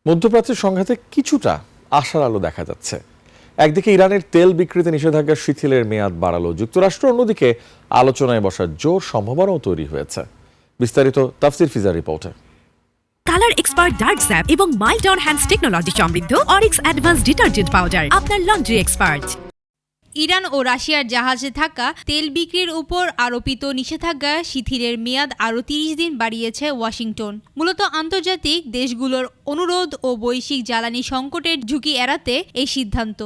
মধ্যপ্রাচ্যের সংঘাতে কিছুটা আশার আলো দেখা যাচ্ছে। একদিকে ইরানের তেল বিক্রিতে নিষেধাজ্ঞা শিথিলের মেয়াদ বাড়ালো যুক্তরাষ্ট্র, অন্যদিকে আলোচনায় বসার জোর সম্ভাবনাও তৈরি হয়েছে। বিস্তারিত তাফসির ফিজার রিপোর্টে। কালার এক্সপার্ট ডার্ক স্যাপ এবং মাইল্ড অন হ্যান্ডস টেকনোলজি সমৃদ্ধ অরিক্স অ্যাডভান্স ডিটারজেন্ট পাউডার আপনার লন্ড্রি এক্সপার্ট। ইরান ও রাশিয়ার জাহাজে থাকা তেল বিক্রির উপর আরোপিত নিষেধাজ্ঞা শিথিলের মেয়াদ আরও ৩০ দিন বাড়িয়েছে ওয়াশিংটন, মূলত আন্তর্জাতিক দেশগুলোর অনুরোধ ও বৈশ্বিক জ্বালানি সংকটের ঝুঁকি এড়াতে এই সিদ্ধান্ত।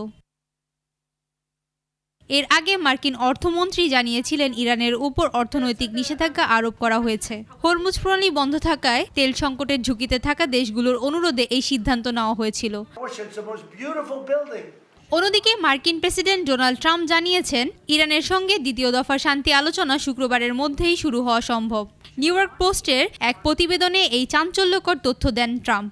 এর আগে মার্কিন অর্থমন্ত্রী জানিয়েছিলেন ইরানের উপর অর্থনৈতিক নিষেধাজ্ঞা আরোপ করা হয়েছে। হরমুজ প্রণালী বন্ধ থাকায় তেল সংকটের ঝুঁকিতে থাকা দেশগুলোর অনুরোধে এই সিদ্ধান্ত নেওয়া হয়েছিল। অন্যদিকে মার্কিন প্রেসিডেন্ট ডোনাল্ড ট্রাম্প জানিয়েছেন ইরানের সঙ্গে দ্বিতীয় দফার শান্তি আলোচনা শুক্রবারের মধ্যেই শুরু হওয়া সম্ভব। নিউ ইয়র্ক পোস্টের এক প্রতিবেদনে এই চাঞ্চল্যকর তথ্য দেন ট্রাম্প।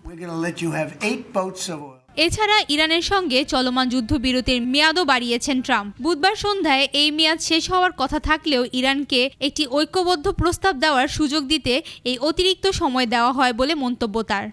এছাড়া ইরানের সঙ্গে চলমান যুদ্ধবিরতির মেয়াদও বাড়িয়েছেন ট্রাম্প। বুধবার সন্ধ্যায় এই মেয়াদ শেষ হওয়ার কথা থাকলেও ইরানকে একটি ঐক্যবদ্ধ প্রস্তাব দেওয়ার সুযোগ দিতে এই অতিরিক্ত সময় দেওয়া হয় বলে মন্তব্য তার।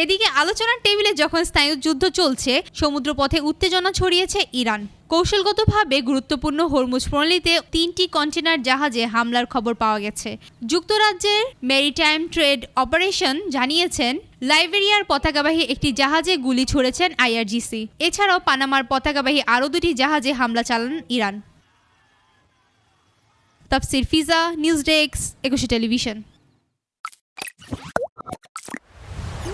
এদিকে আলোচনার টেবিলে যখন স্নায়ুযুদ্ধ চলছে, সমুদ্রপথে উত্তেজনা ছড়িয়েছে ইরান। কৌশলগতভাবে গুরুত্বপূর্ণ হরমুজ প্রণালীতে ৩টি কন্টেনার জাহাজে হামলার খবর পাওয়া গেছে। যুক্তরাজ্যের মেরিটাইম ট্রেড অপারেশন জানিয়েছেন লাইবেরিয়ার পতাকাবাহী একটি জাহাজে গুলি ছুড়েছেন আইআরজিসি। এছাড়াও পানামার পতাকাবাহী আরও 2টি জাহাজে হামলা চালান ইরান। তাফসির ফিজা, নিউজ ডেস্ক, 21 টেলিভিশন।